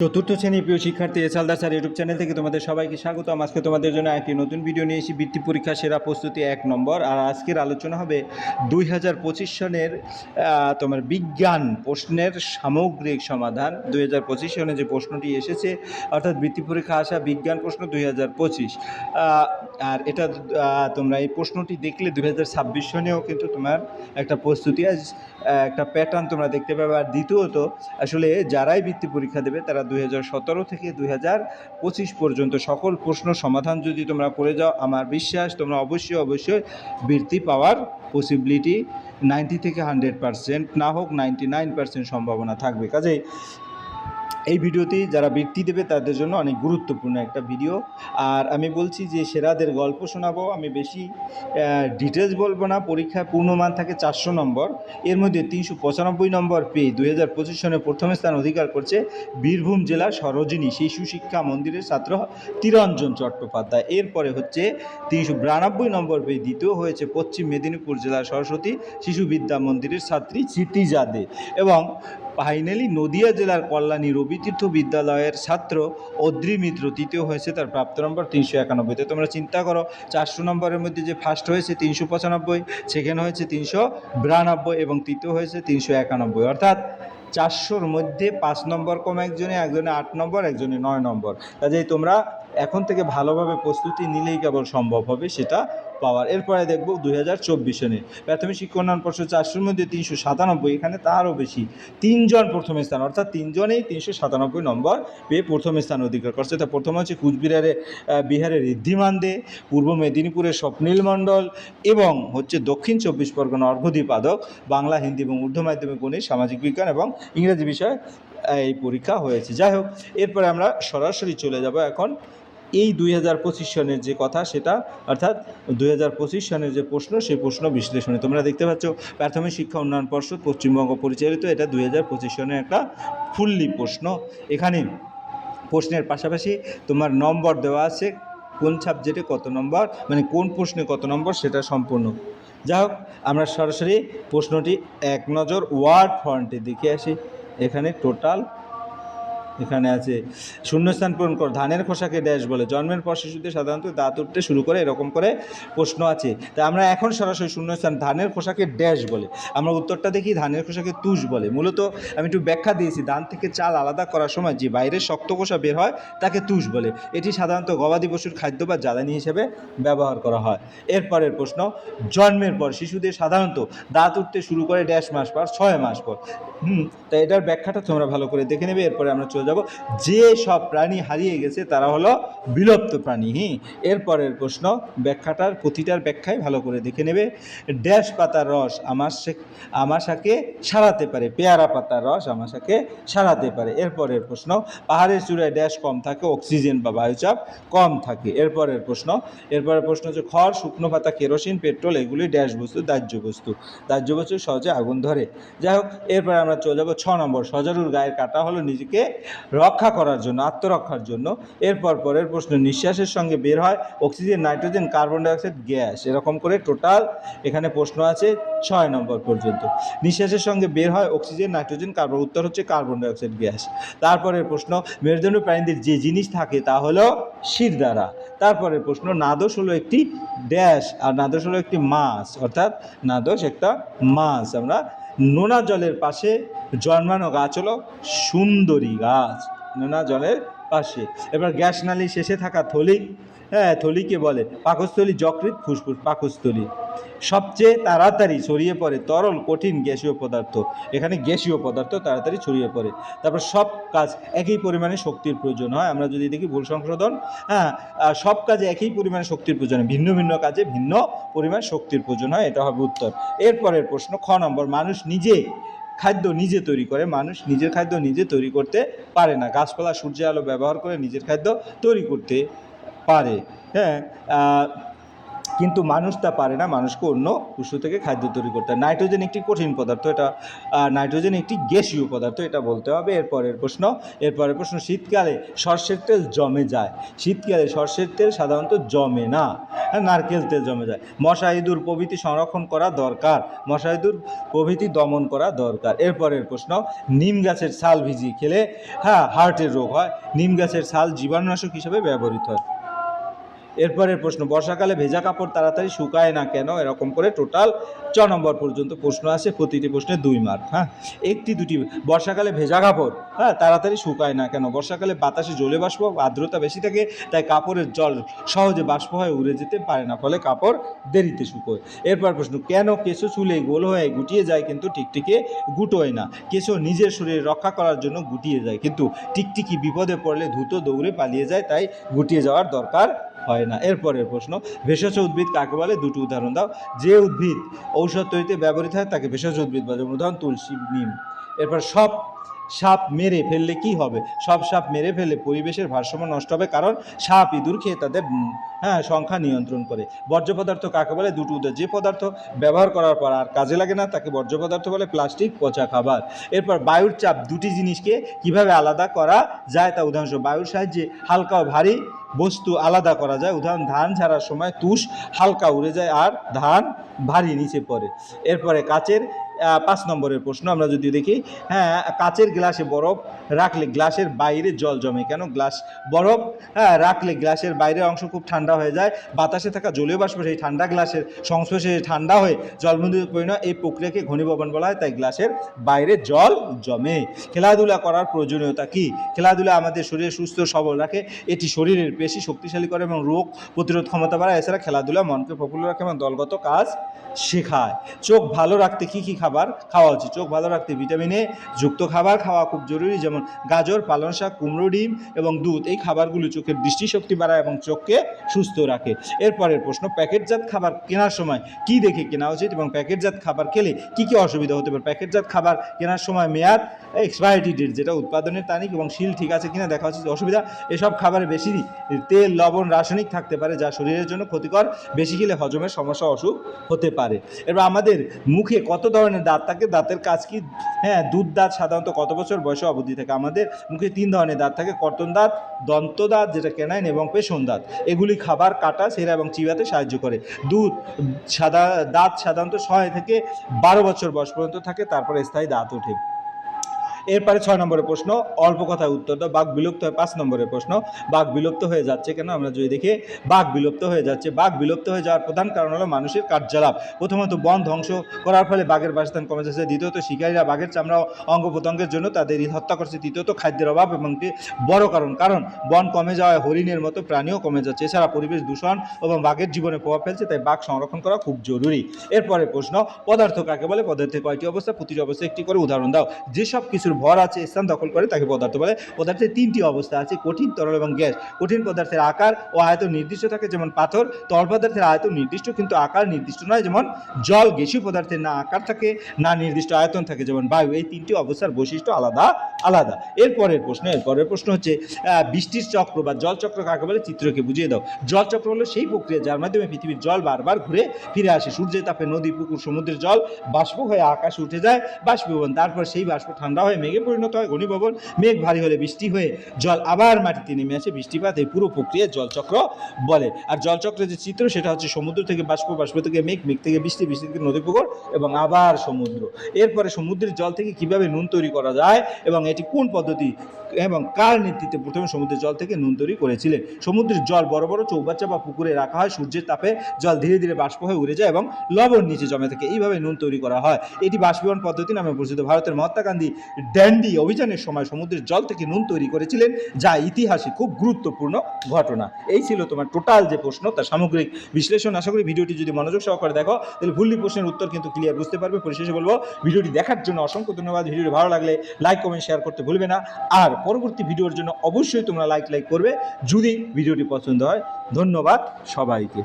চতুর্থ শ্রেণীর প্রিয় শিক্ষার্থী এসালদার স্যার ইউটিউব চ্যানেল থেকে তোমাদের সবাইকে স্বাগতম। আজকে তোমাদের জন্য একটি নতুন ভিডিও নিয়ে এসেছি, বৃত্তি পরীক্ষা সেরা প্রস্তুতি 1 নম্বর। আর আজকের আলোচনা হবে 2025 সনের তোমার বিজ্ঞান প্রশ্নের সামগ্রিক সমাধান। 2025 সনে যে প্রশ্নটি এসেছে, অর্থাৎ বৃত্তি পরীক্ষা আসা বিজ্ঞান প্রশ্ন 2025। আর এটা তোমরা এই প্রশ্নটি দেখলে 2026 সনেও কিন্তু তোমার একটা প্রস্তুতি একটা প্যাটার্ন তোমরা দেখতে পাবে। আর দ্বিতীয়ত আসলে যারাই বৃত্তি পরীক্ষা দেবে তারা 2017 থেকে 2025 পর্যন্ত সকল প্রশ্ন সমাধান যদি তোমরা করে যাও, আমার বিশ্বাস তোমরা অবশ্যই বৃত্তি পাওয়ার পসিবিলিটি 90 থেকে 100%, না হোক 99% সম্ভাবনা থাকবে। কাজেই এই ভিডিওটি যারা বৃত্তি দেবে তাদের জন্য অনেক গুরুত্বপূর্ণ একটা ভিডিও। আর আমি বলছি যে সেরাদের গল্প শোনাবো, আমি বেশি ডিটেলস বলবো না। পরীক্ষায় পূর্ণমান থাকে 400 নম্বর, এর মধ্যে 395 নম্বর পেয়ে 2025 সনে প্রথম স্থান অধিকার করছে বীরভূম জেলার সরোজিনী শিশু শিক্ষা মন্দিরের ছাত্র তিরঞ্জন চট্টোপাধ্যায়। এরপরে হচ্ছে 392 নম্বর পেয়ে দ্বিতীয় হয়েছে পশ্চিম মেদিনীপুর জেলার সরস্বতী শিশু বিদ্যা মন্দিরের ছাত্রী স্মৃতিজা দে। এবং ফাইনালি নদিয়া জেলার কল্যাণী রবিতীর্থ বিদ্যালয়ের ছাত্র অদ্রি মিত্র তৃতীয় হয়েছে, তার প্রাপ্ত নম্বর 391। তোমরা চিন্তা করো, 400 নম্বরের মধ্যে যে ফার্স্ট হয়েছে 395, সেকেন্ড হয়েছে 392 এবং তৃতীয় হয়েছে 391। অর্থাৎ 400-র মধ্যে 5 নম্বর কম একজনে 8 নম্বর, একজনে 9 নম্বর। কাজেই তোমরা এখন থেকে ভালোভাবে প্রস্তুতি নিলেই কেবল সম্ভব হবে সেটা পাওয়ার। এরপরে দেখব 2024 সনে প্রাথমিক শিক্ষা উন্নয়ন পর্ষদ 400-র মধ্যে 397, এখানে তারও বেশি, 3 জন প্রথম স্থান, অর্থাৎ 3 জনেই 397 নম্বর পেয়ে প্রথম স্থান অধিকার করছে। তা প্রথম হচ্ছে বিহারের ঋদ্ধিমান দে, পূর্ব মেদিনীপুরের স্বপ্নীল মণ্ডল এবং হচ্ছে দক্ষিণ 24 পরগনা অর্ঘ্যদীপ আদক। বাংলা, হিন্দি এবং উর্দু মাধ্যমিক গণিত, সামাজিক বিজ্ঞান এবং ইংরেজি বিষয়ে এই পরীক্ষা হয়েছে। যাই হোক, এরপরে আমরা সরাসরি চলে যাব এখন এই 2025 সনের যে কথা সেটা, অর্থাৎ 2025 সনের যে প্রশ্ন সেই প্রশ্ন বিশ্লেষণে। তোমরা দেখতে পাচ্ছ প্রাথমিক শিক্ষা উন্নয়ন পর্ষদ পশ্চিমবঙ্গ পরিচালিত, এটা 2025 সনের একটা ফুললি প্রশ্ন। এখানে প্রশ্নের পাশাপাশি তোমার নম্বর দেওয়া আছে, কোন সাবজেক্টে কত নম্বর, মানে কোন প্রশ্নে কত নম্বর সেটা সম্পূর্ণ। যাই হোক, আমরা সরাসরি প্রশ্নটি এক নজর ওয়ার্ড ফন্টে দেখে আসি। এখানে টোটাল এখানে আছে শূন্যস্থান পূরণ কর। ধানের খোসাকে ড্যাশ বলে। জন্মের পর শিশুদের সাধারণত দাঁত উঠতে শুরু করে, এরকম করে প্রশ্ন আছে। তা আমরা এখন সরাসরি শূন্যস্থান ধানের খোসাকে ড্যাশ বলে, আমরা উত্তরটা দেখি ধানের খোসাকে তুষ বলে। মূলত আমি একটু ব্যাখ্যা দিয়েছি, ধান থেকে চাল আলাদা করার সময় যে বাইরের শক্ত খোসা বের হয় তাকে তুষ বলে। এটি সাধারণত গবাদি পশুর খাদ্য বা জ্বালানি হিসেবে ব্যবহার করা হয়। এরপরের প্রশ্ন, জন্মের পর শিশুদের সাধারণত দাঁত উঠতে শুরু করে ড্যাশ মাস পর, 6 মাস পর। তাই এটার ব্যাখ্যাটা তোমরা ভালো করে দেখে নেবে। এরপরে আমরা চলে যাব, যে সব প্রাণী হারিয়ে গেছে তারা হলো বিলুপ্ত প্রাণী। এরপরের প্রশ্ন, ব্যাখ্যাটার প্রতিটার ব্যাখ্যায় ভালো করে দেখে নেবে। ড্যাশ পাতার রস আমাশাকে সারাতে পারে, পেয়ারা পাতার রস আমাশাকে সারাতে পারে। এরপরের প্রশ্ন, পাহাড়ের চূড়ায় ড্যাশ কম থাকে, অক্সিজেন বা বায়ুচাপ কম থাকে। এরপরের প্রশ্ন হচ্ছে খড়, শুকনো পাতা, কেরোসিন, পেট্রোল এগুলি ড্যাশ বস্তু, দাহ্য বস্তু সহজে আগুন ধরে। যাই হোক, এরপরে আমরা চলে যাব 6 নম্বর, সজারুর গায়ের কাটা হলো নিজেকে রক্ষা করার জন্য, আত্মরক্ষার জন্য। পরের প্রশ্ন, নিঃশ্বাসের সঙ্গে বের হয় oxygen, nitrogen, carbon dioxide gas. এরকম করে টোটাল এখানে প্রশ্ন আছে 6 নম্বর পর্যন্ত। নিঃশ্বাসের সঙ্গে বের হয় অক্সিজেন, নাইট্রোজেন, কার্বন, উত্তর হচ্ছে কার্বন ডাইঅক্সাইড গ্যাস। তারপরের প্রশ্ন, মেরুদণ্ড প্রাণীদের যে জিনিস থাকে তা হলো শিরদাঁড়া। তারপরের প্রশ্ন, নাদোষ হলো একটি ড্যাশ, আর নাদোষ হলো একটি মাছ, অর্থাৎ নাদোষ একটা মাছ। আমরা নোনা জলের পাশে জন্মানো গাছ হলো সুন্দরী গাছ, নোনা জলের পাশে। এবার গ্যাস নালী শেষে থাকা থলি, থলিকে বলে পাকস্থলী, যকৃৎ, ফুসফুস, পাকস্থলী। সবচেয়ে তাড়াতাড়ি ছড়িয়ে পড়ে তরল, কঠিন, গ্যাসীয় পদার্থ। এখানে গ্যাসীয় পদার্থ তাড়াতাড়ি ছড়িয়ে পড়ে। তারপর সব কাজ একই পরিমাণে শক্তির প্রয়োজন হয়। আমরা যদি দেখি ভুল সংশোধন, সব কাজে একই পরিমাণে শক্তির প্রয়োজন হয়, ভিন্ন ভিন্ন কাজে ভিন্ন পরিমাণ শক্তির প্রয়োজন হয়, এটা হবে উত্তর। এরপরের প্রশ্ন খ নম্বর, মানুষ খাদ্য নিজে তৈরি করে। মানুষ নিজের খাদ্য নিজে তৈরি করতে পারে না, গাছপালা, সূর্যের আলো ব্যবহার করে নিজের খাদ্য তৈরি করতে পারে। কিন্তু মানুষ তা পারে না, মানুষকে অন্য উৎস থেকে খাদ্য তৈরি করতে হয়। নাইট্রোজেন একটি কঠিন পদার্থ, এটা নাইট্রোজেন একটি গ্যাসীয় পদার্থ, এটা বলতে হবে। এরপরের প্রশ্ন, শীতকালে সর্ষের তেল জমে যায়। শীতকালে সর্ষের তেল সাধারণত জমে না, নারকেল তেল জমে যায়। মশা ইঁদুর প্রভৃতি সংরক্ষণ করা দরকার, মশা ইঁদুর প্রভৃতি দমন করা দরকার। এরপরের প্রশ্ন, নিম গাছের ছাল ভিজিয়ে খেলে হার্টের রোগ হয়। নিম গাছের ছাল জীবাণুনাশক হিসেবে ব্যবহৃত হয়। এরপরের প্রশ্ন, বর্ষাকালে ভেজা কাপড় তাড়াতাড়ি শুকায় না কেন? এরকম করে টোটাল 6 নম্বর পর্যন্ত প্রশ্ন আছে, প্রতিটি প্রশ্নে 2 মার্ক। একটি দুটি, বর্ষাকালে ভেজা কাপড় তাড়াতাড়ি শুকায় না কেন? বর্ষাকালে বাতাসে জলে বাষ্প, আর্দ্রতা বেশি থাকে, তাই কাপড়ের জল সহজে বাষ্প হয়ে উড়ে যেতে পারে না, ফলে কাপড় দেরিতে শুকোয়। এরপর প্রশ্ন, কেন কেঁচো চুলে গোল হয়ে গুটিয়ে যায় কিন্তু টিকটিকে গুটোয় না? কেঁচো নিজের শরীর রক্ষা করার জন্য গুটিয়ে যায়, কিন্তু টিকটিকি বিপদে পড়লে দ্রুত দৌড়ে পালিয়ে যায়, তাই গুটিয়ে যাওয়ার দরকার হয় না। এরপরের প্রশ্ন, ভেষজ উদ্ভিদ কাকে বলে? দুটি উদাহরণ দাও। যে উদ্ভিদ ঔষধ তৈরিতে ব্যবহৃত হয় তাকে ভেষজ উদ্ভিদ বলে, উদাহরণ তুলসী, নিম। এরপর সাপ মেরে ফেললে কি হবে? সব সাপ মেরে ফেললে পরিবেশের ভারসাম্য নষ্ট হবে, কারণ সাপ ইঁদুর খেয়ে তাদের সংখ্যা নিয়ন্ত্রণ করে। বর্জ্য পদার্থ কাকে বলে? দুটো উদাহরণ, যে পদার্থ ব্যবহার করার পর আর কাজে লাগে না তাকে বর্জ্য পদার্থ বলে। প্লাস্টিক, পচা খাবার। এরপর বায়ুর চাপ দুটি জিনিসকে কিভাবে আলাদা করা যায় তা উদাহরণ, বায়ুর সাহায্যে হালকা ও ভারী বস্তু আলাদা করা যায়, উদাহরণ ধান ঝাড়ার সময় তুষ হালকা উড়ে যায় আর ধান ভারী নিচে পড়ে। এরপরে কাচের 5 নম্বরের প্রশ্ন আমরা যদি দেখি, কাচের গ্লাসে বরফ রাখলে গ্লাসের বাইরে জল জমে কেন? বরফ রাখলে গ্লাসের বাইরের অংশ খুব ঠান্ডা হয়ে যায়, বাতাসে থাকা জলীয় বাষ্প সেই ঠান্ডা গ্লাসের সংস্পর্শে ঠান্ডা হয়ে জলবিন্দুতে পরিণত, এই প্রক্রিয়াকে ঘনীভবন বলা হয়, তাই গ্লাসের বাইরে জল জমে। খেলাধুলা করার প্রয়োজনীয়তা কি? খেলাধুলা আমাদের শরীর সুস্থ সবল রাখে, এটি শরীরের পেশি শক্তিশালী করে এবং রোগ প্রতিরোধ ক্ষমতা বাড়ায়। এছাড়া খেলাধুলা মনকে প্রফুল্ল রাখে এবং দলগত কাজ শেখায়। চোখ ভালো রাখতে কী কী খাবার খাওয়া উচিত? চোখ ভালো রাখতে ভিটামিন এ যুক্ত খাবার খাওয়া খুব জরুরি, যেমন গাজর, পালং শাক, কুমড়ো, ডিম এবং দুধ। এই খাবারগুলো চোখের দৃষ্টিশক্তি বাড়ায় এবং চোখকে সুস্থ রাখে। এরপরের প্রশ্ন, প্যাকেটজাত খাবার কেনার সময় কি দেখে কেনা উচিত এবং প্যাকেটজাত খাবার খেলে কী কী অসুবিধা হতে পারে? প্যাকেটজাত খাবার কেনার সময় মেয়াদ, এক্সপায়ারি ডেট যেটা উৎপাদনের তারিখ এবং সিল ঠিক আছে কিনা দেখা উচিত। অসুবিধা, এসব খাবারে বেশি তেল, লবণ, রাসায়নিক থাকতে পারে যা শরীরের জন্য ক্ষতিকর, বেশি খেলে হজমের সমস্যা, অসুখ হতে পারে। এবার আমাদের মুখে কত ধরনের দাঁত থাকে? দাঁতের কাজ কি? দুধ দাঁত সাধারণত কত বছর বয়সে অবধি থাকে? আমাদের মুখে 3 ধরনের দাঁত থাকে, কর্তন দাঁত, দন্ত দাঁত যেটা ক্যানাইন এবং পেষণ দাঁত। এগুলি খাবার কাটা, সেরা এবং চিবাতে সাহায্য করে। দাঁত সাধারণত 6 থেকে 12 বছর বয়স পর্যন্ত থাকে, তারপরে স্থায়ী দাঁত ওঠে। এরপরে 6 নম্বরের প্রশ্ন, অল্প কথায় উত্তর দাও। বাঘ বিলুপ্ত হয়। 5 নম্বরের প্রশ্ন, বাঘ বিলুপ্ত হয়ে যাচ্ছে কেন? আমরা যদি দেখি, বাঘ বিলুপ্ত হয়ে যাচ্ছে, বাঘ বিলুপ্ত হয়ে যাওয়ার প্রধান কারণ হলো মানুষের কার্যকলাপ। প্রথমত বন ধ্বংস করার ফলে বাঘের বাসস্থান কমে যাচ্ছে, দ্বিতীয়ত শিকারীরা বাঘের চামড়া অঙ্গ প্রত্যঙ্গের জন্য তাদের হত্যা করছে, তৃতীয়ত খাদ্যের অভাব এবং বড় কারণ বন কমে যাওয়ায় হরিণের মতো প্রাণীও কমে যাচ্ছে। এছাড়া পরিবেশ দূষণ এবং বাঘের জীবনে প্রভাব ফেলছে, তাই বাঘ সংরক্ষণ করা খুব জরুরি। এরপরে প্রশ্ন, পদার্থ কাকে বলে? পদার্থের কয়টি অবস্থা? প্রতিটি অবস্থা একটি করে উদাহরণ দাও। যেসব কিছুর ভর আছে, স্থান দখল করে, তাকে পদার্থ বলে। পদার্থের 3টি অবস্থা আছে, কঠিন, তরল এবং গ্যাস। কঠিন পদার্থের আকার ও আয়তন নির্দিষ্ট থাকে, যেমন পাথর। তরল পদার্থের আয়তন নির্দিষ্ট কিন্তু আকার নির্দিষ্ট নয়, যেমন জল। গ্যাসীয় পদার্থের না আকার থাকে না নির্দিষ্ট আয়তন থাকে, যেমন বায়ু। এই 3টি অবস্থার বৈশিষ্ট্য আলাদা আলাদা। এরপরের প্রশ্ন হচ্ছে, বৃষ্টির চক্র বা জলচক্র কাকে বলে? চিত্রকে বুঝিয়ে দাও। জলচক্র হলো সেই প্রক্রিয়া যার মাধ্যমে পৃথিবীর জল বারবার ঘুরে ফিরে আসে। সূর্যের তাপে নদী, পুকুর, সমুদ্রের জল বাষ্প হয়ে আকাশে উঠে যায়, বাষ্পীভবন। তারপর সেই বাষ্প ঠান্ডা হয়ে মেঘে পরিণত হয়, ঘনীভবন। মেঘ ভারী হলে বৃষ্টি হয়ে জল আবার মাটিতে নেমে আসে, বৃষ্টিপাত। এই পুরো প্রক্রিয়া জলচক্র বলে। আর জলচক্রের যে চিত্র সেটা হচ্ছে সমুদ্র থেকে বাষ্প, বাষ্প থেকে মেঘ, মেঘ থেকে বৃষ্টি, বৃষ্টি থেকে নদী, পুকুর এবং আবার সমুদ্র। এরপরে সমুদ্রের জল থেকে কিভাবে নুন তৈরি করা যায় এবং এটি কোন পদ্ধতি এবং কার নেতৃত্বে প্রথমে সমুদ্রের জল থেকে নুন তৈরি করেছিলেন? সমুদ্রের জল বড় বড় চৌবাচ্চা বা পুকুরে রাখা হয়, সূর্যের তাপে জল ধীরে ধীরে বাষ্প হয়ে উড়ে যায় এবং লবণ নিচে জমে থাকে, এইভাবে নুন তৈরি করা হয়। এটি বাষ্পীভবন পদ্ধতি নামে পরিচিত। ভারতের মহাত্মা গান্ধী ড্যান্ডি অভিযানের সময় সমুদ্রের জল থেকে নুন তৈরি করেছিলেন, যা ইতিহাসে খুব গুরুত্বপূর্ণ ঘটনা। এই ছিল তোমার টোটাল যে প্রশ্ন তার সামগ্রিক বিশ্লেষণ। আশা করি ভিডিওটি যদি মনোযোগ সহকারে দেখো তাহলে ভুল প্রশ্নের উত্তর কিন্তু ক্লিয়ার বুঝতে পারবে। পরিশেষে বলবো, ভিডিওটি দেখার জন্য অসংখ্য ধন্যবাদ। ভিডিওটি ভালো লাগলে লাইক, কমেন্ট, শেয়ার করতে ভুলবে না। আর পরবর্তী ভিডিওর জন্য অবশ্যই তোমরা লাইক করবে যদি ভিডিওটি পছন্দ হয়। ধন্যবাদ সবাইকে।